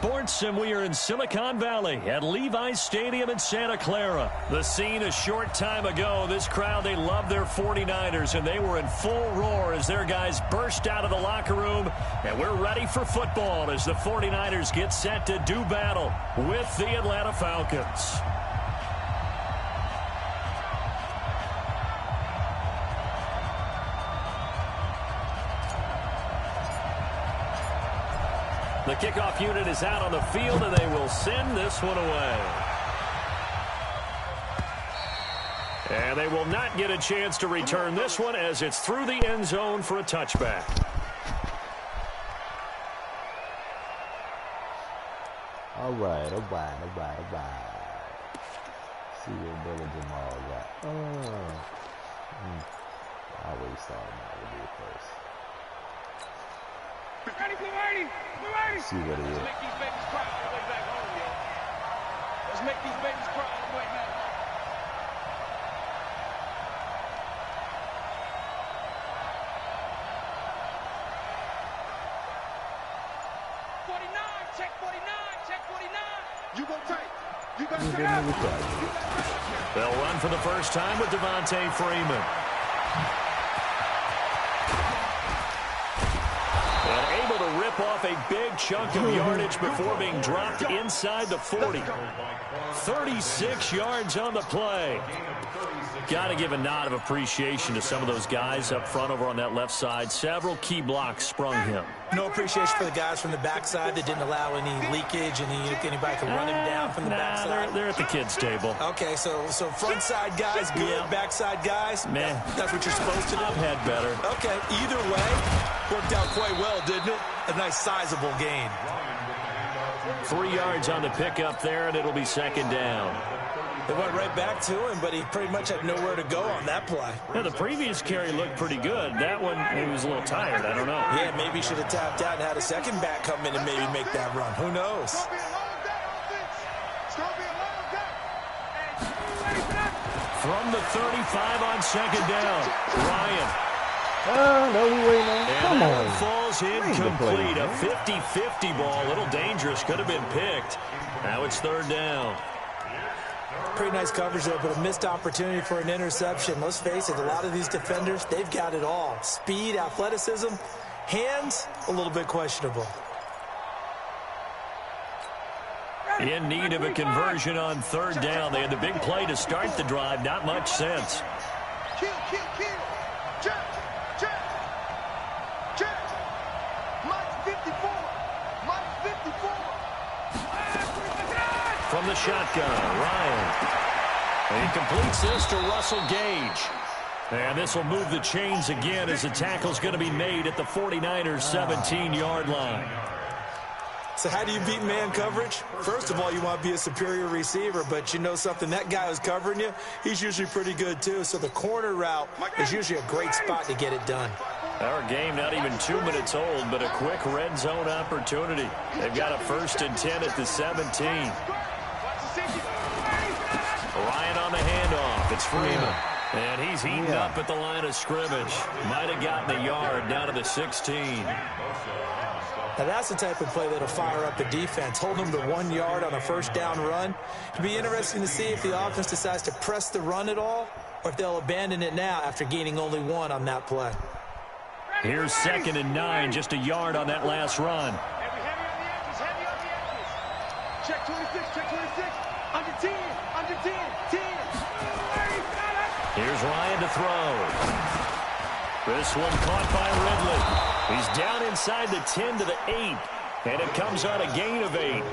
sports, and we are in Silicon Valley at Levi's Stadium in Santa Clara. The scene a short time ago. This crowd, they love their 49ers, and they were in full roar as their guys burst out of the locker room. And we're ready for football as the 49ers get set to do battle with the Atlanta Falcons. The kickoff unit is out on the field, and they will send this one away. And they will not get a chance to return this one as it's through the end zone for a touchback. All right. See what Brother Jamal got. I always thought about it would be first. See what it is. Let's make these babies cry all the way back home, yo. Let's make these babies cry all the way back. 49, check 49, check 49. You go tight. You got to They'll run for the first time with Devontae Freeman. Able to rip off a big chunk of yardage before being dropped inside the 40. 36 yards on the play. Got to give a nod of appreciation to some of those guys up front over on that left side. Several key blocks sprung him. No appreciation for the guys from the backside that didn't allow any leakage and anybody could run him down from the backside. They're at the kids' table. Okay, so front side guys good, backside guys, man, that's what you're supposed to do. I've had better. Okay, either way, worked out quite well, didn't it? A nice sizable gain. 3 yards on the pickup there, and it'll be second down. They went right back to him, but he pretty much had nowhere to go on that play. Yeah, the previous carry looked pretty good. That one, he was a little tired. I don't know. Yeah, maybe he should have tapped out and had a second back come in and maybe make that run. Who knows? From the 35 on second down, Ryan. No, we waiting on. Come on. Falls incomplete. A 50-50 ball. A little dangerous. Could have been picked. Now it's third down. Pretty nice coverage there, but a missed opportunity for an interception. Let's face it, a lot of these defenders, they've got it all. Speed, athleticism, hands, a little bit questionable. In need of a conversion on third down. They had the big play to start the drive. Not much sense. Kill. Check. Minus 54. From the shotgun, Ryan. He completes this to Russell Gage. And this will move the chains again as the tackle's going to be made at the 49ers' 17-yard line. So how do you beat man coverage? First of all, you want to be a superior receiver, but you know something, that guy who's covering you, he's usually pretty good too. So the corner route is usually a great spot to get it done. Our game not even 2 minutes old, but a quick red zone opportunity. They've got a 1st and 10 at the 17. Ryan on the handoff. It's Freeman. And he's heating up at the line of scrimmage. Might have gotten a yard down to the 16. Now that's the type of play that'll fire up the defense. Hold them to 1 yard on a first down run. It'll be interesting to see if the offense decides to press the run at all or if they'll abandon it now after gaining only 1 on that play. Here's 2nd and 9, just a yard on that last run. Heavy on the edges. Check 26. Under 10. 10. Here's Ryan to throw. This one caught by Ridley. He's down inside the 10 to the 8, and it comes on a gain of 8.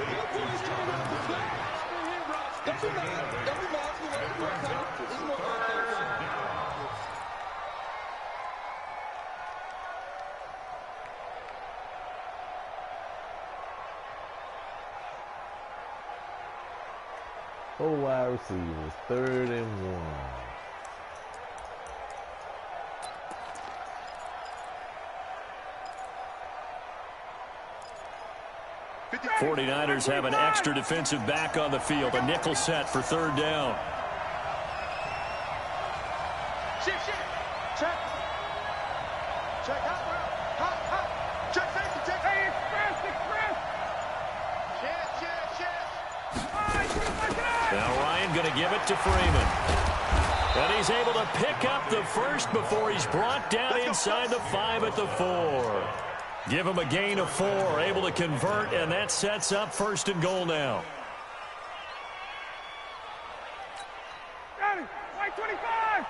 Four wide receivers, 3rd and 1. 49ers have an extra defensive back on the field. A nickel set for 3rd down. Check. Check. Check safety. Check. Hey, express. Now Ryan going to give it to Freeman. And he's able to pick up the first before he's brought down inside the 5 at the 4. Give him a gain of 4, able to convert, and that sets up 1st and goal now. White 25.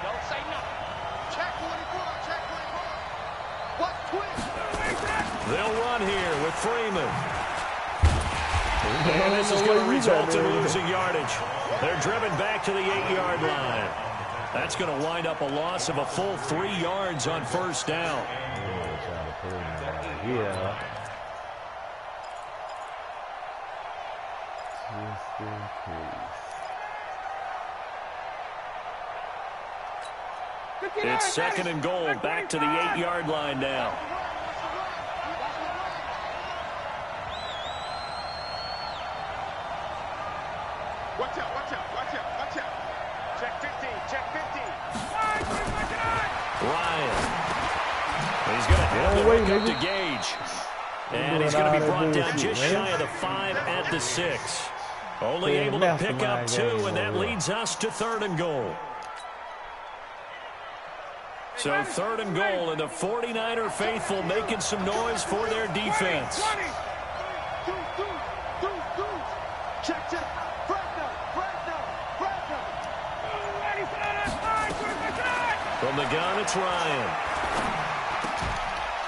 Don't say nothing. Check 24. Check 24. What twist? They'll run here with Freeman. And this is going to result in losing yardage. They're driven back to the 8-yard line. That's going to wind up a loss of a full 3 yards on 1st down. Yeah. It's 2nd and goal, back to the 8-yard line now. Watch out, watch out, watch out, watch out. Check 15, check 15. Ryan. He's going to have the hook up to Gage. And he's going to be brought down just shy of the 5 at the 6. Only able to pick up 2, and that leads us to 3rd and goal. So 3rd and goal, and the 49er faithful making some noise for their defense. From the gun, it's Ryan.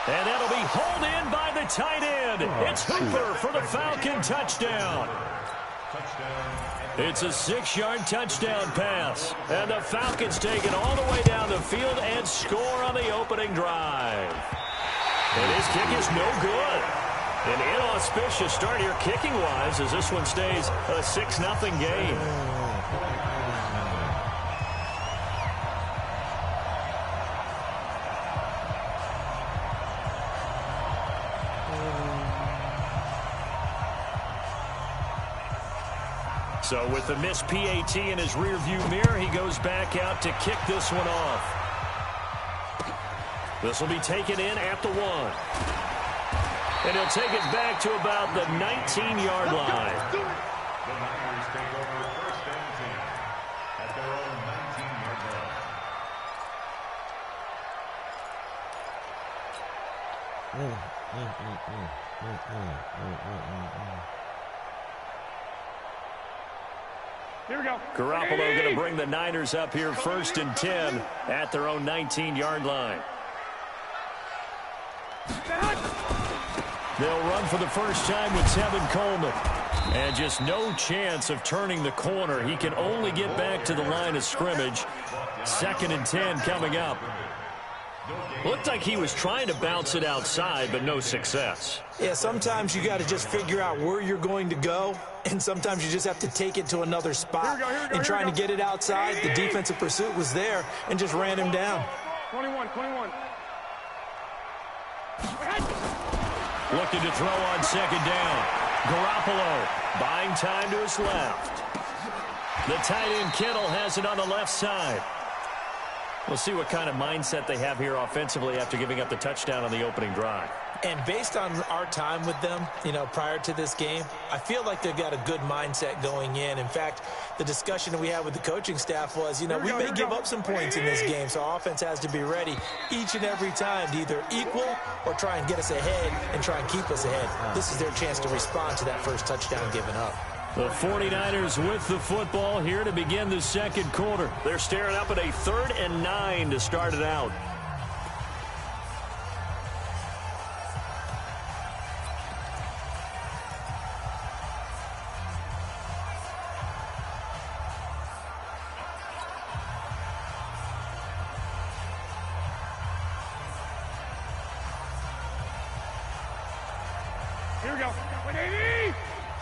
And that'll be hauled in by the tight end. It's Hooper for the Falcon touchdown. It's a 6-yard touchdown pass. And the Falcons take it all the way down the field and score on the opening drive. And his kick is no good. An inauspicious start here kicking-wise as this one stays a 6-0 game. So with the missed PAT in his rearview mirror, he goes back out to kick this one off. This will be taken in at the 1. And he'll take it back to about the 19-yard line. The Niners take over 1st and 10 at their own 19-yard line. Here we go. Garoppolo going to bring the Niners up here 1st and 10 at their own 19-yard line. They'll run for the first time with Tevin Coleman. And just no chance of turning the corner. He can only get back to the line of scrimmage. 2nd and 10 coming up. Looked like he was trying to bounce it outside, but no success. Yeah, sometimes you got to just figure out where you're going to go, and sometimes you just have to take it to another spot. In trying to get it outside, the defensive pursuit was there and just ran him down. 21. Looking to throw on 2nd down. Garoppolo buying time to his left. The tight end Kittle has it on the left side. We'll see what kind of mindset they have here offensively after giving up the touchdown on the opening drive. And based on our time with them, prior to this game, I feel like they've got a good mindset going in. In fact, the discussion that we had with the coaching staff was, we may give up some points in this game, so our offense has to be ready each and every time to either equal or try and get us ahead and try and keep us ahead. This is their chance to respond to that first touchdown given up. The 49ers with the football here to begin the 2nd quarter. They're staring up at a 3rd and 9 to start it out. Here we go. 180.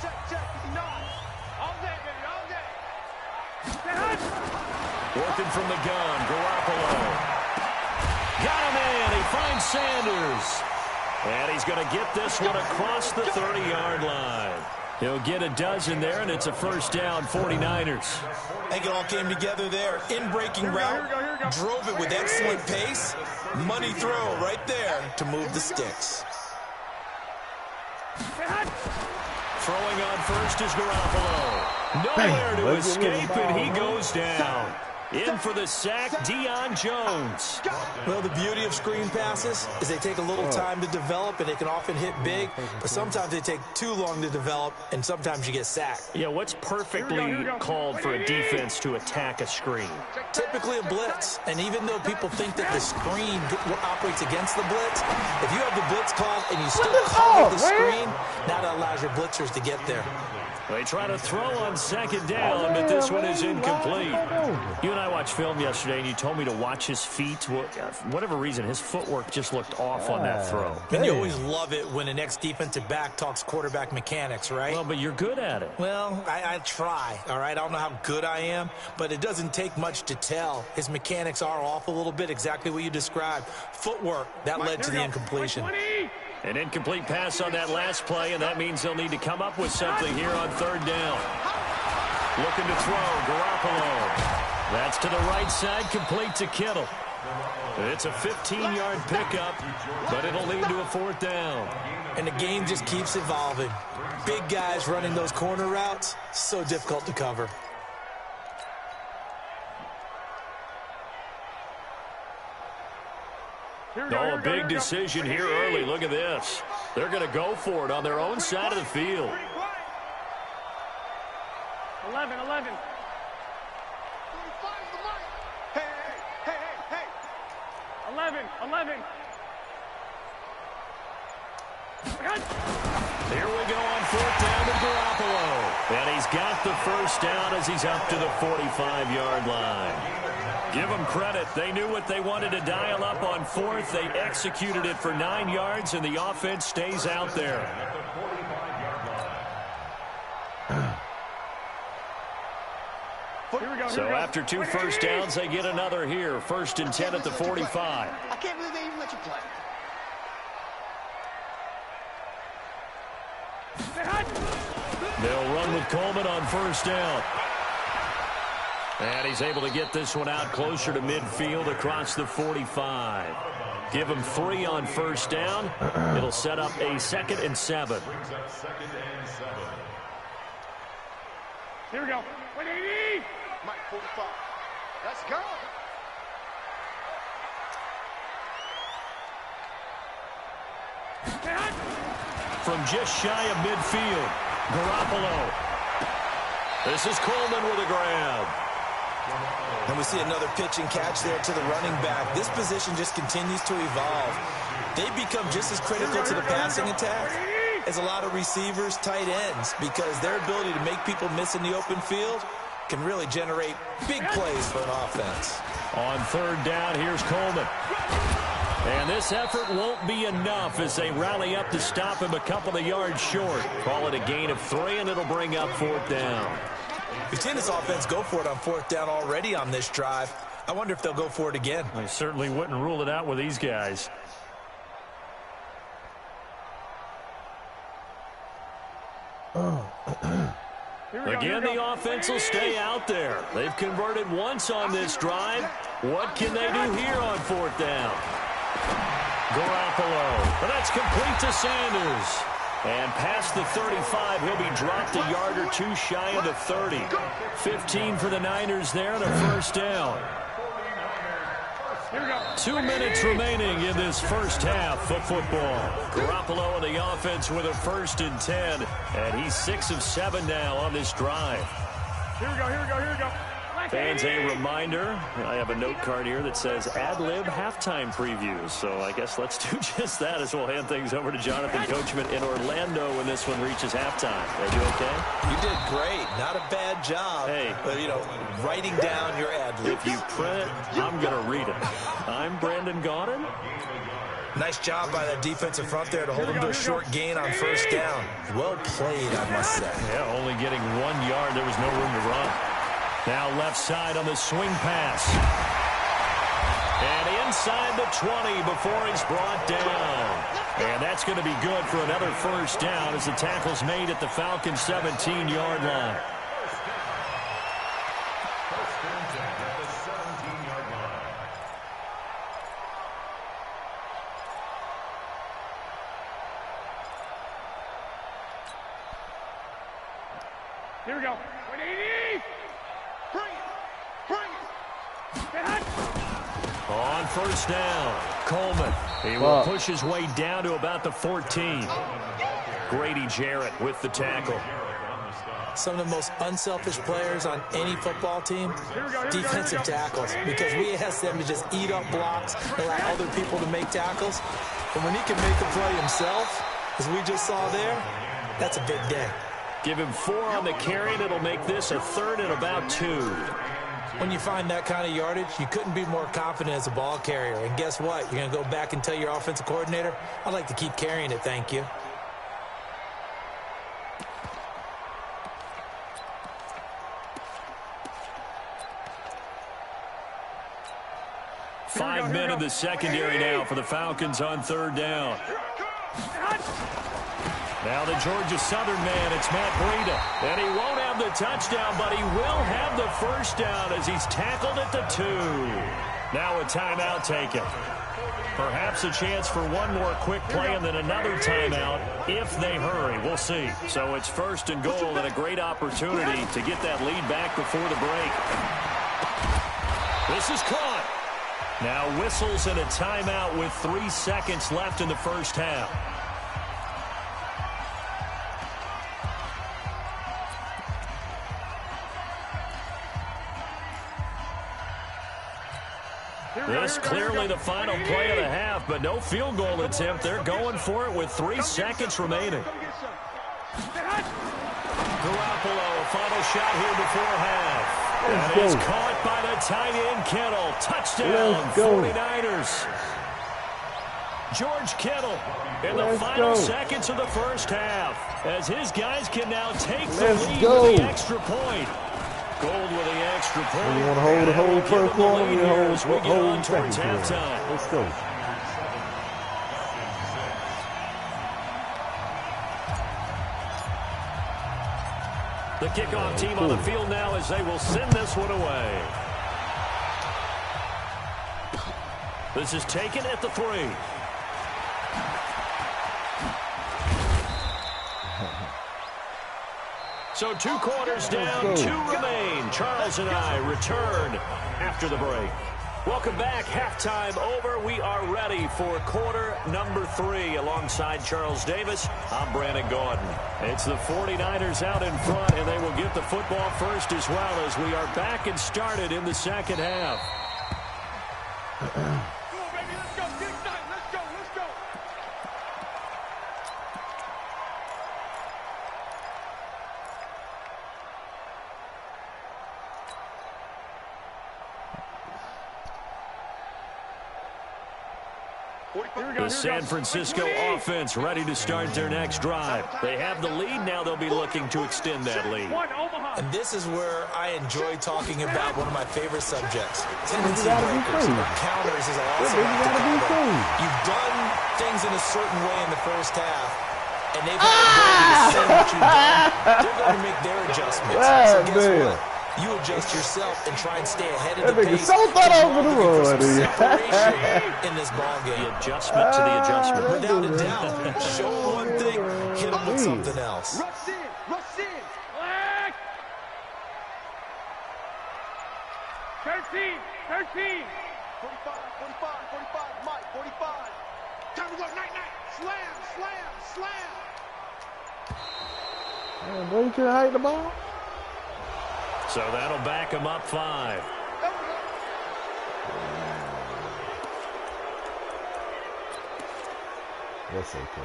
Check. All day, baby, all day. Working from the gun, Garoppolo. Got him in. He finds Sanders. And he's going to get this one across the 30-yard line. He'll get a dozen there, and it's a 1st down, 49ers. I think it all came together there. In-breaking route, drove it with excellent pace. Money throw right there to move the sticks. Throwing on first is Garoppolo. Nowhere to escape, and he goes down. In for the sack, Deion Jones. Well, the beauty of screen passes is they take a little time to develop, and they can often hit big, but sometimes they take too long to develop, and sometimes you get sacked. Yeah, what's perfectly called for a defense to attack a screen? Typically a blitz, and even though people think that the screen operates against the blitz, if you have the blitz called and you still cover the screen, now that allows your blitzers to get there. They try to throw on second down, but this one is incomplete. You and I watched film yesterday, and you told me to watch his feet. Well, for whatever reason, his footwork just looked off on that throw. And you always love it when the next defensive back talks quarterback mechanics, right? Well, but you're good at it. Well, I try, all right? I don't know how good I am, but it doesn't take much to tell. His mechanics are off a little bit, exactly what you described. Footwork, that led to the incompletion. An incomplete pass on that last play, and that means they'll need to come up with something here on third down. Looking to throw, Garoppolo. That's to the right side, complete to Kittle. It's a 15-yard pickup, but it'll lead to a fourth down. And the game just keeps evolving. Big guys running those corner routes, so difficult to cover. Oh, a big decision here early. Look at this. They're going to go for it on their own side of the field. 11. Hey. 11. Here we go on fourth down to Garoppolo. And he's got the first down as he's up to the 45-yard line. Give them credit. They knew what they wanted to dial up on fourth. They executed it for 9 yards, and the offense stays out there. So after 2 first downs, they get another here. 1st and 10 at the 45. I can't believe they even let you play. They'll run with Coleman on first down. And he's able to get this one out closer to midfield across the 45. Give him 3 on first down. It'll set up a 2nd and 7. Here we go. 180. Mike 45. Let's go. From just shy of midfield, Garoppolo. This is Coleman with a grab. And we see another pitch and catch there to the running back. This position just continues to evolve. They become just as critical to the passing attack as a lot of receivers, tight ends, because their ability to make people miss in the open field can really generate big plays for an offense. On third down, here's Coleman. And this effort won't be enough as they rally up to stop him a couple of yards short. Call it a gain of 3, and it'll bring up fourth down. We've seen this offense go for it on fourth down already on this drive. I wonder if they'll go for it again. I certainly wouldn't rule it out with these guys. Again, the offense will stay out there. They've converted once on this drive. What can they do here on fourth down? Garoppolo. And that's complete to Sanders. And past the 35, he'll be dropped a yard or 2 shy of the 30. 15 for the Niners there and a first down. 2 minutes remaining in this first half of football. Garoppolo and the offense with a 1st and 10. And he's 6 of 7 now on this drive. Here we go. Fans, a reminder, I have a note card here that says ad-lib halftime previews. So I guess let's do just that as we'll hand things over to Jonathan Coachman in Orlando when this one reaches halftime. Are you okay? You did great. Not a bad job. Hey. But, writing down your ad-lib. If you print, I'm going to read it. I'm Brandon Gaudin. Nice job by that defensive front there to hold them to a short gain on first down. Well played, I must say. Yeah, only getting 1 yard. There was no room to run. Now left side on the swing pass. And inside the 20 before he's brought down. And that's going to be good for another first down as the tackle's made at the Falcons' 17-yard line. Here we go. 180. Bring it. On first down, Coleman. He will push his way down to about the 14. Grady Jarrett with the tackle. Some of the most unselfish players on any football team, defensive tackles, because we ask them to just eat up blocks, allow other people to make tackles. And when he can make a play himself, as we just saw there, that's a big day. Give him 4 on the carry, and it'll make this a 3rd and about 2. When you find that kind of yardage, you couldn't be more confident as a ball carrier. And guess what? You're going to go back and tell your offensive coordinator, I'd like to keep carrying it, thank you. Five men in the secondary now for the Falcons on 3rd down. Now the Georgia Southern man, it's Matt Breida. And he won't have the touchdown, but he will have the first down as he's tackled at the 2. Now a timeout taken. Perhaps a chance for one more quick play and then another timeout if they hurry. We'll see. So it's 1st and goal and a great opportunity to get that lead back before the break. This is caught. Now whistles and a timeout with 3 seconds left in the first half. This clearly the final play of the half, but no field goal attempt. They're going for it with 3 seconds remaining. Garoppolo, a final shot here before half. And it's caught by the tight end Kittle. Touchdown, 49ers. George Kittle in the final seconds of the first half as his guys can now take the lead with the extra point. Gold with the extra point. You want to hold the whole first quarter? You hold towards second quarter. halftime. Let's go. The kickoff team on the field now as they will send this one away. This is taken at the 3. So 2 quarters down, 2 remain. Charles and I return after the break. Welcome back. Halftime over. We are ready for quarter number 3. Alongside Charles Davis, I'm Brandon Gordon. It's the 49ers out in front, and they will get the football first as well as we are back and started in the second half. The San Francisco offense ready to start their next drive. They have the lead. Now they'll be looking to extend that lead. And this is where I enjoy talking about one of my favorite subjects. Tendency breakers. Counters is also you've done things in a certain way in the first half, and they've had to see what you've done. They're going to make their adjustments. So guess what? You adjust yourself and try and stay ahead of the pace. So thought over the road, in this ball game. The adjustment to the adjustment. Without a doubt. Show them one thing, hit them with something else. Rush in. 13. 45, Mike, 45. Time to go, night. Slam. Man, boy, you can't hide the ball. So that'll back him up 5. That's okay.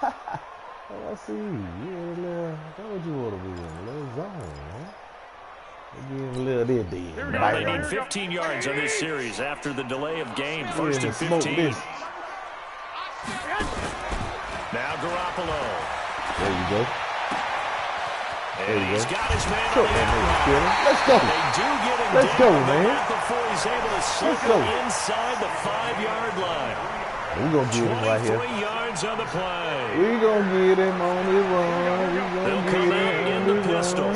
Oh, I see you. That's what you want to be in a little zone, huh? Getting a little bit Now they need 15 yards on this series after the delay of game. 1st and 15. Now Garoppolo. There you go. And he's got his man on the outside. Let's go. They do get him Let's go, down man. before he's able to slip it inside the 5-yard line. We're going to get him right here. 23 yards on the play. We're going to get him on his run. They'll come out in the pistol.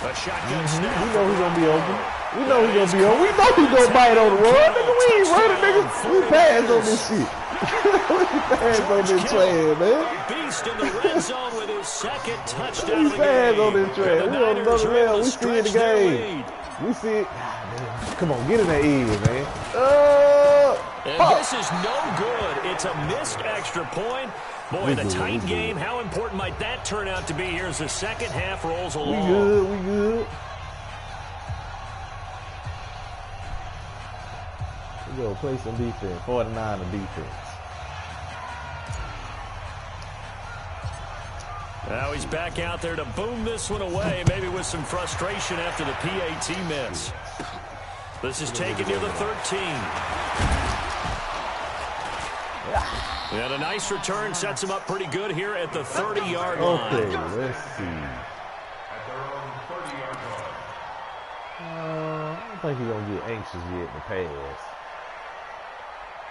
A shotgun snap. We know he's going to be open. We know he's going to bite on the run. Nigga, we ain't running, nigga. We pass on this shit. Fans on this trash, man. Beast in the red zone with his second touchdown of the Fans game. on this trash. And We the on Niners another are able level. to We see it in the stretch their game. lead. We see it. Come on, get in that edge, man. And this is no good. It's a missed extra point. Boy, the tight game, how important might that turn out to be here as the second half rolls along? We good. We go play some defense. 49 of defense. Now he's back out there to boom this one away, maybe with some frustration after the PAT miss. This is taken near the 13. And a nice return sets him up pretty good here at the 30-yard line. Okay, let's see. At their own 30-yard line. I don't think he's going to get anxious yet in the pass.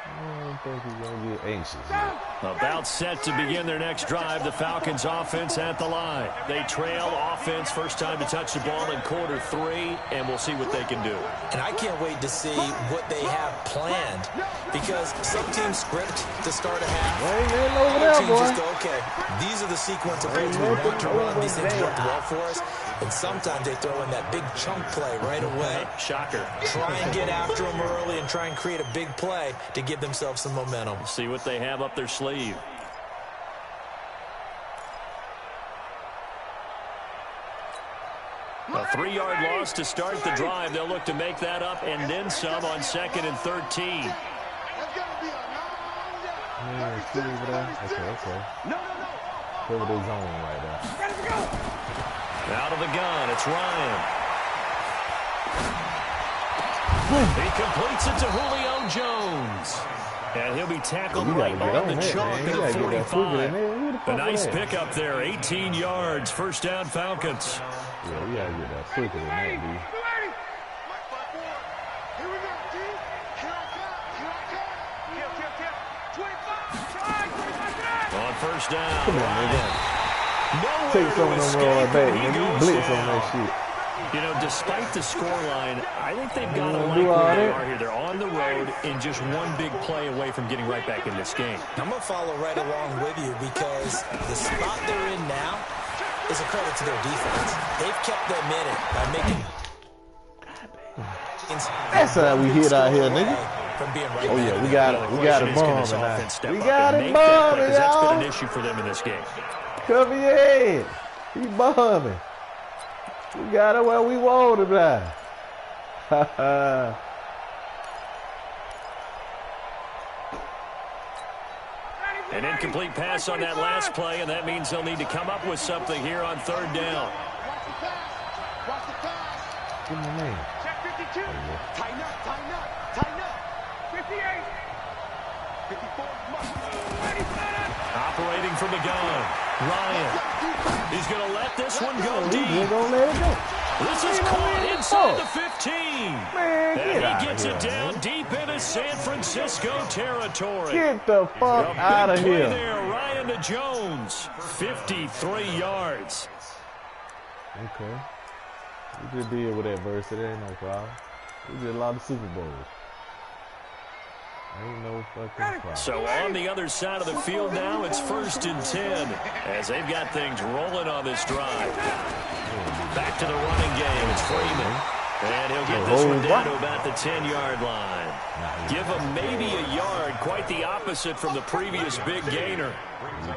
I don't think he's going to get anxious yet. About set to begin their next drive. The Falcons offense at the line. They trail offense, first time to touch the ball in quarter 3, and we'll see what they can do. And I can't wait to see what they have planned, because some teams script to start a half. Other teams just go, okay, these are the sequence of plays we want to run. These things work well for us. And sometimes they throw in that big chunk play right away. Shocker. Try and get after them early and try and create a big play to give themselves some momentum. See what they have up their sleeve. A 3-yard loss to start the drive. They'll look to make that up and then some on 2nd and 13. Yeah, see over there? Okay. Cover the zone right there. Out of the gun, it's Ryan. He completes it to Julio Jones. And he'll be tackled right on the chalk at the 45. A nice pickup there, 18 yards, first down Falcons. Yeah, we gotta get that quicker than that, dude. On first down. Come on, man. Take some of them back, man. You blitz on that shit. You know, despite the scoreline, I think they've got to like where they are here. They're on the road and just one big play away from getting right back in this game. I'm going to follow right along with you, because the spot they're in now is a credit to their defense. They've kept them in it by making... That's how we hit out here, nigga. From being right Oh, yeah, we got it bombing now. We got it bombing, That's been y'all. an issue for them in this game. Cover your head. He bombing. We got it where we want it now. An incomplete pass on that last play, and that means they'll need to come up with something here on 3rd down. Give me a name. Check 52. Tighten up. 58. 54. Operating from the gun, Ryan. He's going to let this one go deep. He's gonna let it go. This is caught inside the 15. Man, And get out he gets of it here, down man. deep into San Francisco territory. Get the fuck A out of big play here. there, Ryan to Jones, 53 yards. Okay. We just deal with adversity. Ain't no problem. We did a lot of Super Bowls. Ain't no fucking problem. So on the other side of the field now, it's 1st and 10 as they've got things rolling on this drive. Back to the running game. It's Freeman. And he'll get this one down to about the 10-yard line. Give him maybe a yard. Quite the opposite from the previous big gainer.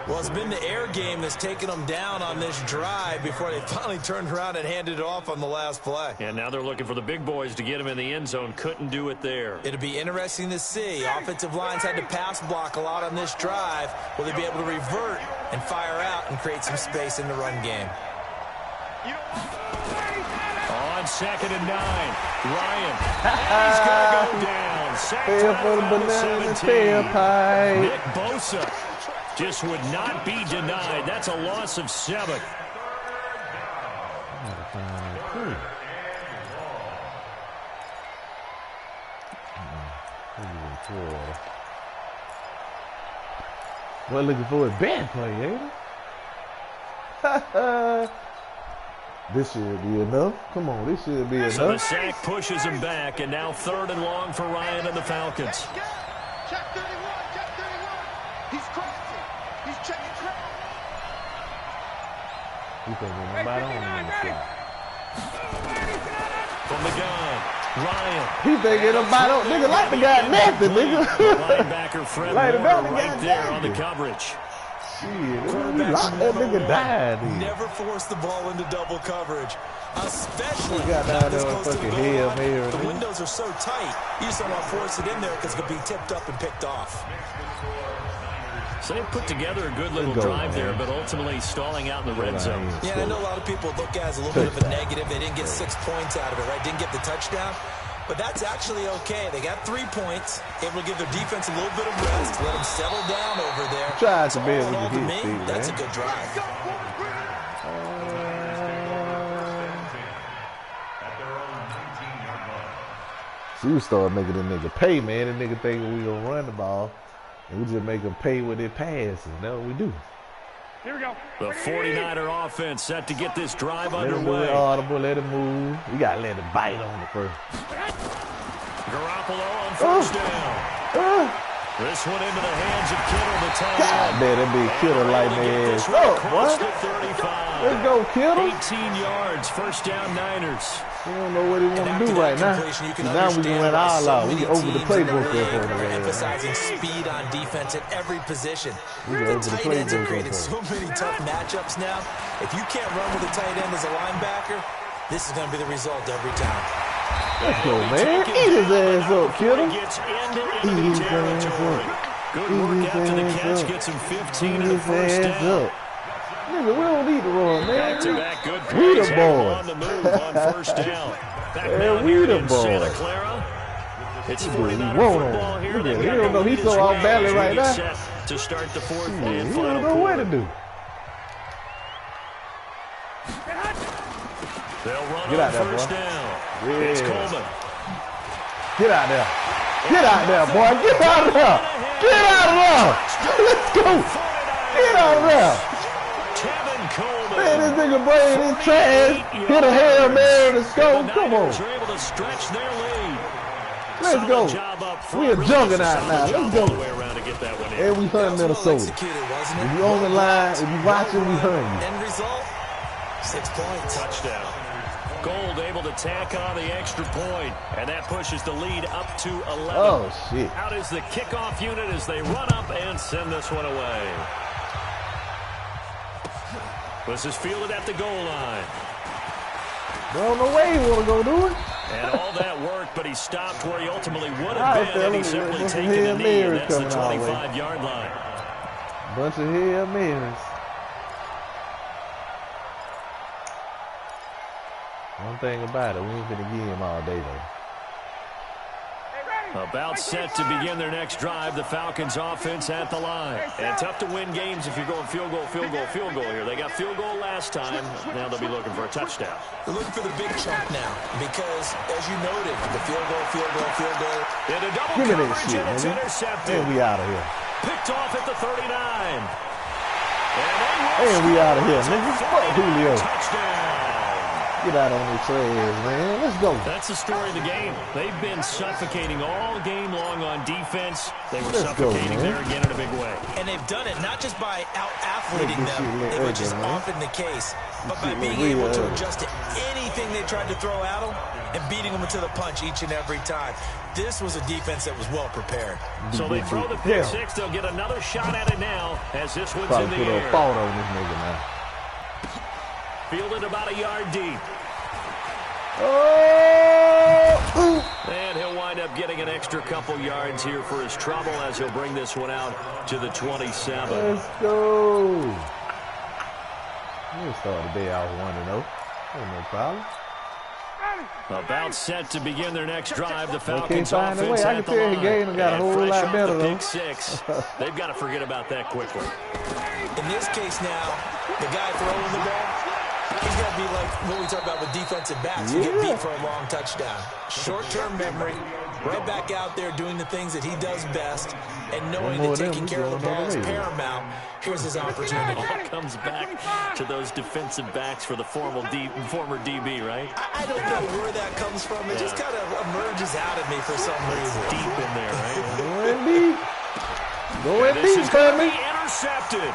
Well, it's been the air game that's taken them down on this drive before they finally turned around and handed it off on the last play. And now they're looking for the big boys to get him in the end zone. Couldn't do it there. It'll be interesting to see. Offensive lines had to pass block a lot on this drive. Will they be able to revert and fire out and create some space in the run game? On 2nd and 9, Ryan. He's going to go down. Fail for the banana and tailpipe. Nick Bosa just would not be denied. That's a loss of 7. We're looking for a bad play, ain't it? This should be enough. Come on, this should be enough. So the sack pushes him back, and now 3rd and long for Ryan and the Falcons. Check 31. He's crossing. He's checking track. He couldn't get nobody on him in the shot. From the gun, Ryan. He thinking about it. Nigga, like the guy nothing, nigga. Linebacker Fred Like the Warner guy right there on the nothing. coverage. Shit, we locked that nigga down. Never force the ball into double coverage, especially He got not down this there close to the fucking goal Hail line. Mary, The nigga. windows are so tight, you just don't want to force it in there because it could be tipped up and picked off. So they put together a good little Good goal, drive there, man. but ultimately stalling out in the red zone. Yeah, I know a lot of people look at it as a little bit of a negative. They didn't get 6 points out of it, right? Didn't get the touchdown. But that's actually okay. They got 3 points, able to give their defense a little bit of rest, let them settle down over there. Tried to So be able all in to all, to hit me, speed, that's man. a good drive. At their own 19-yard line. So you start making the nigga pay, man. The nigga thinking we gonna run the ball, and we just make them pay with their passes. That's what we do. Here we go. The 49er offense set to get this drive Let him do it underway. audible, let him move. We gotta let him bite on the first. Garoppolo on first down. This one into the hands of Kittle, the tight God end. damn, that big Kittle like man. This one Oh, across what? the 35. Let's go, Kittle. 18 yards, first down Niners. We don't know what he want to After do that right now. completion, you can Now we can understand run why all so out. We many can open the teams in playbook the up league on are the emphasizing speed on defense at every position. We can The open the tight ends have playbook created up so many tough matchups now. If you can't run with a tight end as a linebacker, this is going to be the result every time. Let's go, man. Eat his ass up, Kittle. Gets into Eat enemy his ass territory. up. Good Eat work his after the ass catch. up. Gets him 15 Eat and a his first ass down. up. Nigga, we don't need to run, man. Back-to-back good We plays. the Have him boys. on the move on first down. Back Yeah, now we here the in Santa boys. Clara. It's He 49er won't football on. here. Look They've at him. got He don't the know. He lead so as off well balance as we right get now. set to start the fourth He and don't final know what to quarter. do. They'll run Get on out there, first boy. down. Yeah. It's Coleman. Get out there. Get out there, boy. Get out of there. Get out of there. Let's go. Get out of there. Kevin Coleman. Man, this nigga brain is trash. Hit a Hail Mary to score. The Come Niners on. are able to stretch their lead. Let's Solid go. job up front. We a Really juggernaut just a now. solid Let's job all go. the way around to get that one in. And we That hunting was well Minnesota. executed, wasn't it? If you on the line, if you watching, we hunting you. End result, 6 points. Touchdown. Gold able to tack on the extra point, and that pushes the lead up to 11. Oh, shit. Out is the kickoff unit as they run up and send this one away. This is fielded at the goal line. Don't know where he want to go do it. And all that work, but he stopped where he ultimately would All right, have been had he fellas, simply there's some taken Hail the knee, and Marys that's the coming our way. 25-yard line. Bunch of Hail Marys. One thing about it, we ain't gonna give him all day though. About set to begin their next drive, the Falcons offense at the line. And tough to win games if you're going field goal, field goal, field goal here. They got field goal last time. Now they'll be looking for a touchdown. They're looking for the big chunk now because, as you noted, the field goal. In a double Give me that coverage, shit, and it's nigga. intercepted. And we out of here. Picked off at the 39. And we out of here, nigga. Fuck Julio. Touchdown. Get out on these trays, man. Let's go. That's the story of the game. They've been suffocating all game long on defense. They were Let's go, suffocating man. there again in a big way. And they've done it not just by out-athleting Make this them, shit look which is urgent, man. often the case, but This by shit being look real able to urgent. adjust to anything they tried to throw at them and beating them into the punch each and every time. This was a defense that was well prepared. So they throw the pick six. They'll get another shot at it now as this one's Probably in put the a air. fault on this nigga now. Fielded about a yard deep. Oh! And he'll wind up getting an extra couple yards here for his trouble as he'll bring this one out to the 27. Let's go. We'll start the day out 1-0. Ain't no problem. About set to begin their next drive. The can't Falcons find a way. offense I at can the tell line. the game got a And whole fresh lot off better, the though. pick six. They've got to forget about that quickly. In this case now, the guy throwing the ball, he's got to be like what we talk about with defensive backs. You get Yeah. beat for a long touchdown. Short-term memory, right back out there doing the things that he does best, and knowing more that of them, taking we care of the going ball on is the way. paramount. Here's his opportunity. All comes back to those defensive backs for the former DB, right? I don't know where that comes from. It just kind of emerges out of me for some reason. Deep in there, right? Wendy. Go in This deep, is going to baby. be intercepted.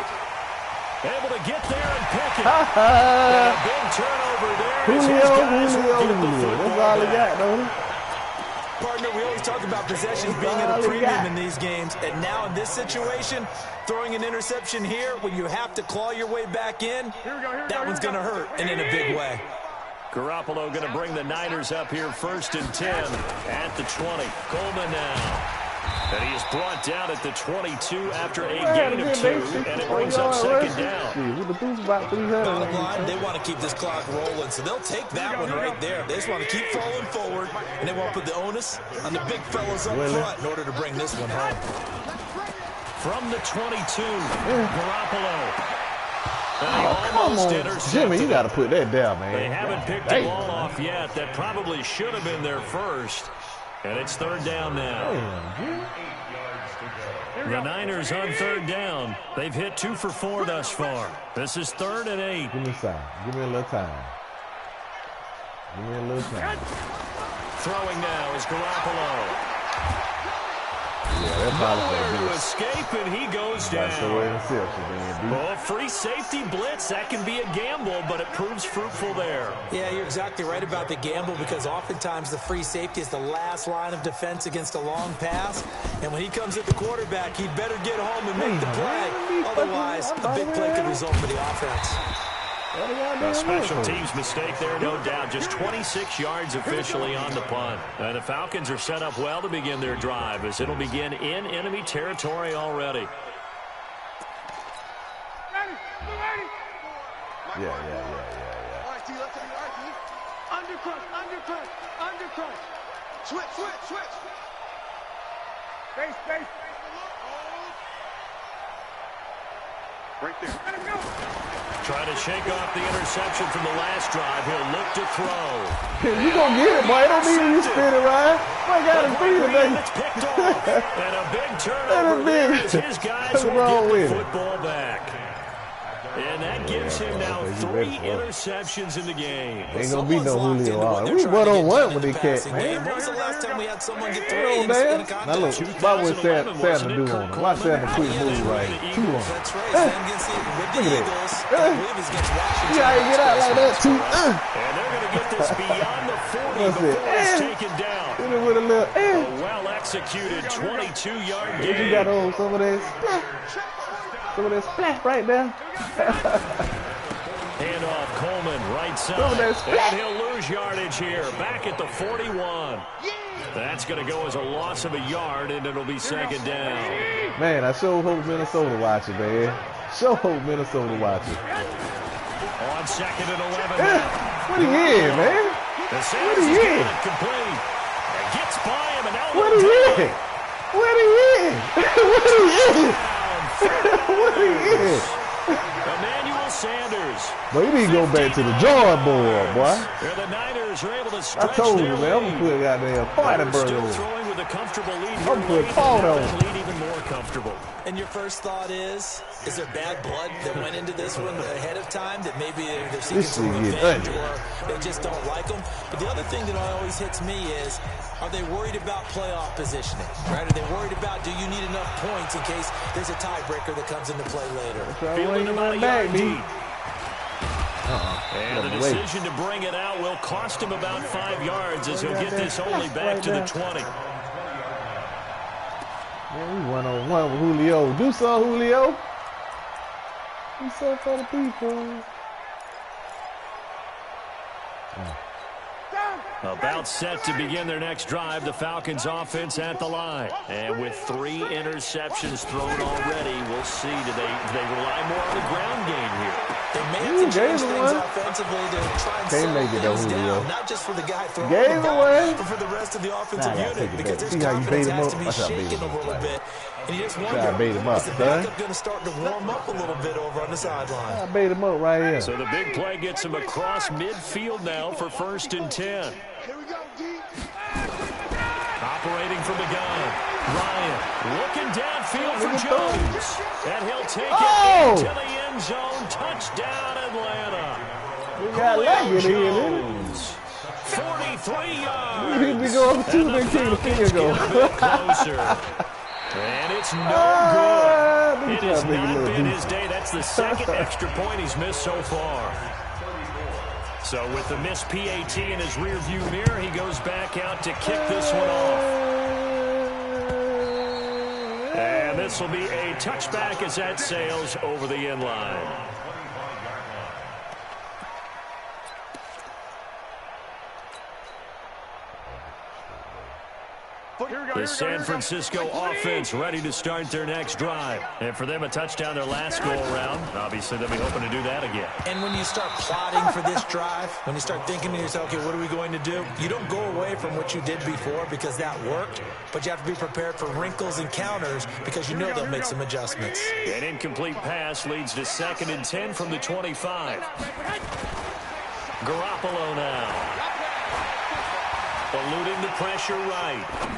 Able to get there and pick it. And a big turnover there. Julio. That's That's all he got, don't he? Partner, we always talk about possessions being at a premium in these games, and now in this situation, throwing an interception here when you have to claw your way back in, that one's going to hurt, and in a big way. Garoppolo going to bring the Niners up here 1st and 10 at the 20. Coleman now. And he is brought down at the 22 after a gain of 2, and it brings up 2nd down. Bottom line, they want to keep this clock rolling, so they'll take that one right there. They just want to keep falling forward, and they want to put the onus on the big fellas up front in order to bring this one home. From the 22, Garoppolo. Come on, Jimmy, you got to put that down, man. They haven't picked the ball off yet. That probably should have been their first. And it's 3rd down now. The Niners on 3rd down. They've hit 2 for 4 thus far. This is 3rd and 8. Give me time. Give me a little time. Give me a little time. Throwing now is Garoppolo. Yeah, nowhere to escape, and he goes down. Well, free safety blitz, that can be a gamble, but it proves fruitful there. Yeah, you're exactly right about the gamble, because oftentimes the free safety is the last line of defense against a long pass. And when he comes at the quarterback, he'd better get home and make the play. Otherwise, a big play could result for the offense. A special teams mistake there, no doubt. Just 26 yards officially on the punt. And the Falcons are set up well to begin their drive, as it'll begin in enemy territory already. Yeah. Undercut. Switch. Space. Right there. Let him go. Trying to shake off the interception from the last drive. He'll look to throw. You gonna get it, boy. It don't mean you spin it right. Boy, got him free today. It's picked off. And a big turnover there as his guys will get the football back. And that gives him now 3 interceptions in the game. Ain't gonna be no Julio out. We 1-on-1 when they catch, man. When was the last time we had someone get 3 in a contest? Now look, watch what Santa do on him. Watch Santa quick move right here. 2 on him. That's right. Sam gets it with the Eagles. I believe it's against Washington. Yeah, get out like that, too. And they're going to get this beyond the 40 before it's taken down. Hit it with a little, A well-executed 22-yard game. You got on some of that splash right there. Hand off Coleman, right side. And he'll lose yardage here. Back at the 41. That's going to go as a loss of a yard, and it'll be 2nd down. Man, I sure hope Minnesota watching, man. Sure hope Minnesota watching. On 2nd and 11 now. What he in, man? What he in? Complete. And gets by him, and now what he in? What he in? What he in? What he is? Emmanuel Sanders. Boy, you need to go back to the drawing board, boy. The Niners are able to stretch. I told you, man. I'm gonna put goddamn Fightenberg still on. throwing with a comfortable lead. I'm gonna put Paul on. Lead even more comfortable. And your first thought is there bad blood that went into this one ahead of time, that maybe they're seeking some revenge, or they just don't like them? But the other thing that always hits me is, are they worried about playoff positioning? Right? Are they worried about, do you need enough points in case there's a tiebreaker that comes into play later? Feeling about a yard deep. And the decision to bring it out will cost him about 5 yards, as he'll get this only back to the 20. Man, we 1-on-1 with Julio. Do so, Julio. Do so for the people. About set to begin their next drive, the Falcons offense at the line. And with 3 interceptions thrown already, we'll see, do they rely more on the ground game here? They may have to change things offensively to try and settle things down, not just for the guy throwing the ball, but for the rest of the offensive unit, because his confidence has to be shaken a little bit. And you just wonder, is the backup going to start to warm up a little bit over on the sideline? I bait him up right here. So the big play gets him across midfield now for 1st and 10. Here we go, D. Operating from the gun. Ryan looking downfield for Jones. And he'll take it into the end zone. Touchdown, Atlanta. We got lucky Jones. 43 yards. He'd be going 2 and 2 the field goal. Closer. And it's no good. It has not been his decent. day. That's the second extra point he's missed so far. So with the missed PAT in his rearview mirror, he goes back out to kick this one off. And this will be a touchback as that sails over the end line. The San Francisco offense ready to start their next drive. And for them, a touchdown their last go-around. Obviously, they'll be hoping to do that again. And when you start plotting for this drive, when you start thinking to yourself, okay, what are we going to do? You don't go away from what you did before because that worked, but you have to be prepared for wrinkles and counters because you know they'll make some adjustments. An incomplete pass leads to 2nd and 10 from the 25. Garoppolo now. Eluding the pressure right.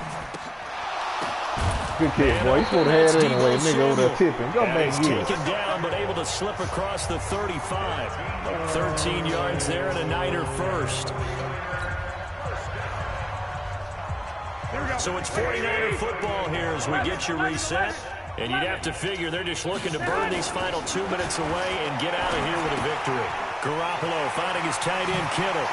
Good kick, boy. He's supposed to have it anyway. Nigga over there tipping. Go back He's here. taken down, but able to slip across the 35. 13 yards there and a Niner first. So it's 49er football here as we get you reset. And you'd have to figure they're just looking to burn these final 2 minutes away and get out of here with a victory. Garoppolo finding his tight end Kittle.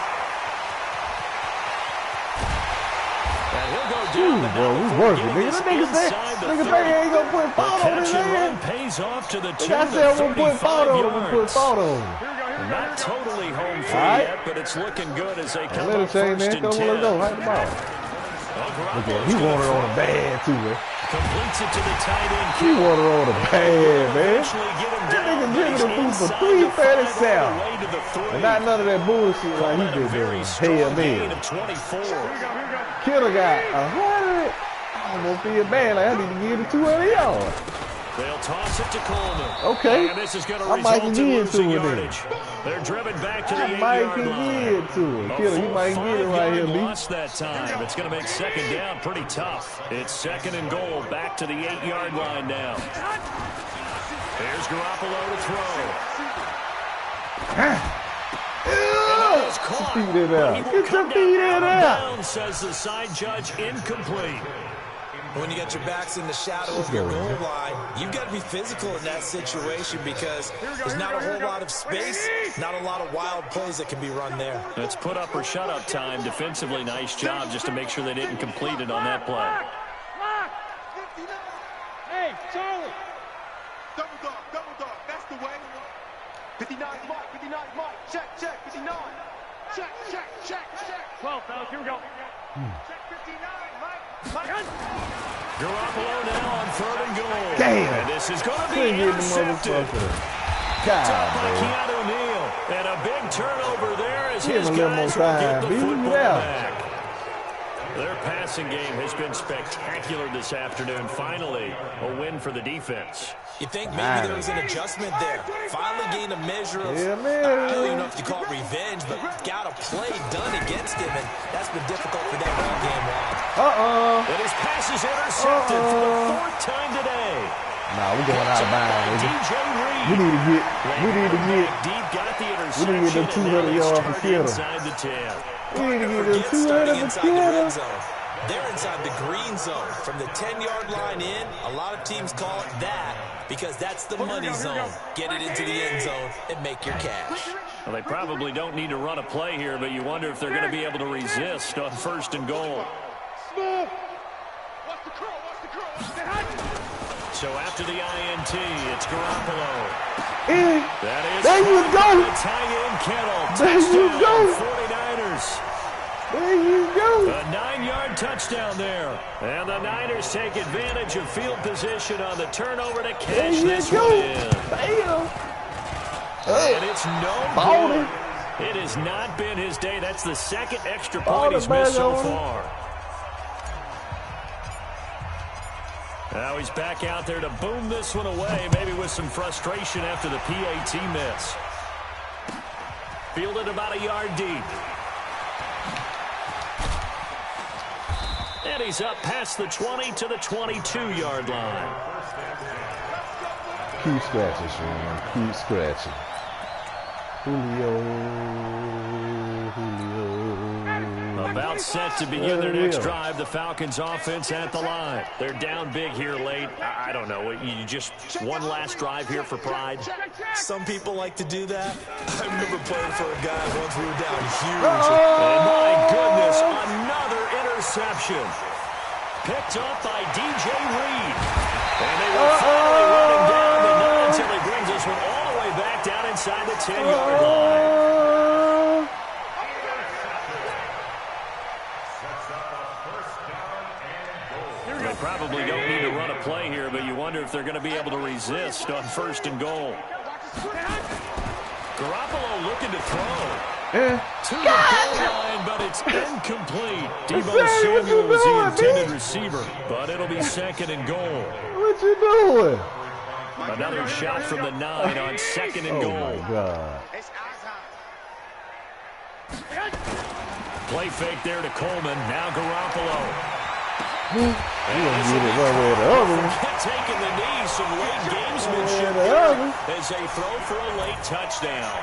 And he'll go down. Bro, he's working, nigga. That nigga ain't gonna put fault on his head. Pays off to the I said I'm gonna put fault on him and put fault on him. Not totally home free yet, but it's looking good as they come Let him up say, first man. and 10. Come on, let's go. Hide the ball. Look at him. He wanted on the bad, too, man. Completes it to the tight end. He wanted on the bad, man. Eventually get him That down. nigga dribbling the booth for 337. And not none of that bullshit like he been doing. Hell, man. 24. Kittle got 100. I almost feel bad. Like I need to give it 200 yards. They'll toss it to Coleman. Okay. And this is going to I might result can in get losing to it then. yardage. They're driven back to the I 8-yard might can line. get to it. A Kittle, he full might get it right here, 5-yard B. loss that time. It's going to make 2nd down pretty tough. It's 2nd and goal back to the 8-yard line now. There's Garoppolo to throw. Beat it out. Get your beat it out. Says the side judge, incomplete. When you got your backs in the shadow of your goal line, you've got to be physical in that situation because there's not a whole lot of space, not a lot of wild plays that can be run there. That's put up or shut up time. Defensively, nice job just to make sure they didn't complete it on that play. Hey, Charlie. Double dog, that's the way. 59 Mike, 59 Mike, check, 59. Check. 12, fellas, here we go. Check 59, Mike. Garoppolo now on 3rd and goal. Damn. And this is going to be Couldn't get the intercepted. motherfucker. Top God, by man. Keanu Neal. And a big turnover there as Give his him a little guys more will get time, the B. football Yeah. back. Their passing game has been spectacular this afternoon. Finally, a win for the defense. You think maybe there was an adjustment there. Finally gained a measure of, Yeah, man. I don't even know if you call it revenge, but got a play done against him, and that's been difficult for them all game long. And his pass is intercepted for the 4th time today. Nah, we going out of bounds, nigga. DJ Reed. We need to get Deep got the interception. We need to get them 200 yards for Kittle. Inside the 10. We need to get them Forget 200 starting for inside the red Kittle. zone. They're inside the green zone. From the 10-yard line in, a lot of teams call it that because that's the money zone. Get it into the end zone and make your cash. Well, they probably don't need to run a play here, but you wonder if they're going to be able to resist on 1st and goal. Smooth. Watch the curl. So after the INT, it's Garoppolo. That is There you go. the tight end Kittle. There you Touchdown, go. 49ers. There you go. A 9-yard touchdown there. And the Niners take advantage of field position on the turnover to There cash you this go. one in. Damn. And it's no Baldy. good. It has not been his day. That's the 2nd extra Baldy point he's missed so bag on him. far. Now he's back out there to boom this one away, maybe with some frustration after the PAT miss. Fielded about a yard deep. And he's up past the 20 to the 22-yard line. Keep scratching, Sean. Keep Julio. A About set to begin their next drive. The Falcons offense at the line. They're down big here late. I don't know. You just one last drive here for pride. Some people like to do that. I remember playing for a guy once we were down huge. And my goodness, another interception. Picked up by DJ Reed. And they will finally run him down, but not until he brings this one all the way back down inside the 10-yard line. They probably don't need to run a play here, but you wonder if they're going to be able to resist on 1st and goal. Garoppolo looking to throw. To the goal line, but it's incomplete. Deebo Samuel was the intended receiver, but it'll be 2nd and goal. What you doing? Another shot from the 9 on 2nd and goal. Oh, my God. Play fake there to Coleman. Now Garoppolo. And get it one way or the other. Taking the knee, some late gamesmanship here as they throw for a late touchdown.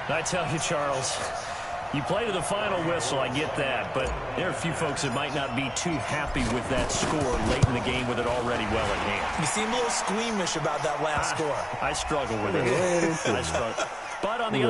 I tell you, Charles, you play to the final whistle, I get that, but there are a few folks that might not be too happy with that score late in the game with it already well in hand. You seem a little squeamish about that last score. I struggle with it. I struggle. But on the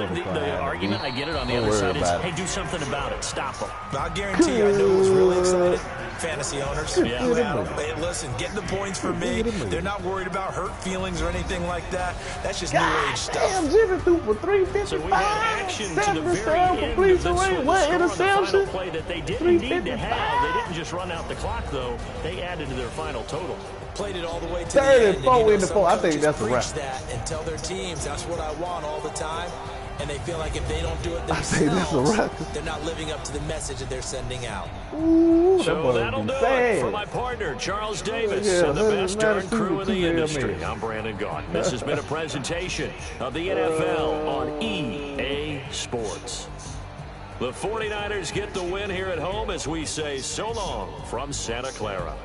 argument, I get it, on the other side is, hey, do something about it. Stop them. I guarantee you, I know who's really excited. Fantasy owners. Yeah. Hey, listen, getting the points for me. They're not worried about hurt feelings or anything like that. That's just new age stuff. Damn, Jimmy threw for 355. So we had action to the very end of this one. The final play that they didn't need to have. They didn't just run out the clock, though. They added to their final total. Played it all the way to the end. 34 in the 4. I think that's a wrap. That and tell their teams that's what I want all the time. And they feel like if they don't do it themselves, they're not living up to the message that they're sending out. Ooh, so that'll do it for my partner, Charles Davis, and the best darn crew in the industry. I'm Brandon Gaudin. This has been a presentation of the NFL on EA Sports. The 49ers get the win here at home as we say so long from Santa Clara.